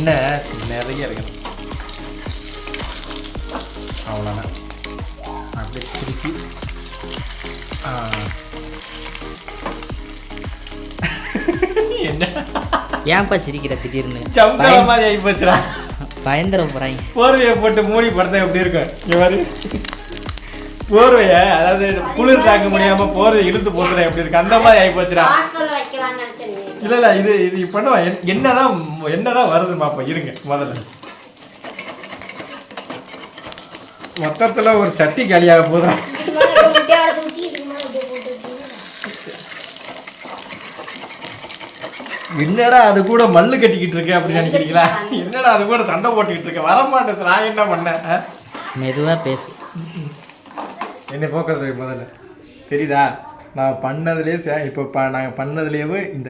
எண்ணெய் நிறைய இருக்கணும். அவ்வளோதான். அப்படியே திருப்பி என்ன ஏன்ப்பா சிரிக்கிற திடீர்னு? சம்பள மாதிரி ஆகி போச்சுடா. பயந்துட போகிறாங்க. போர்வையை போட்டு மூடி படுத்தா எப்படி இருக்கும்? இங்கே மாதிரி போர்வையை, அதாவது குளிர் தாக்க முடியாமல் போர்வை இழுத்து போட்டுறேன் எப்படி இருக்கு? அந்த மாதிரி ஆகி போச்சுடா. இல்லை இல்லை, இது பண்ணுவேன். என்னதான் வருதுன்னு பார்ப்போம். இருங்க, முதல்ல மொத்தத்தில் ஒரு சட்டி காலியாக போதும். என்னடா அது கூட மல்லு கட்டிக்கிட்டு இருக்கேன் அப்படின்னு நினைக்கிறீங்களா? என்னடா அது கூட சண்டை போட்டுக்கிட்டு இருக்கேன்? வரமாட்டேன். நான் என்ன பண்ணேன்? மெதுவாக பேசு. என்ன ஃபோக்கஸ் முதல்ல தெரியுதா? நான் பண்ணதுலேயே இப்போ நாங்கள் பண்ணதுலேயே இந்த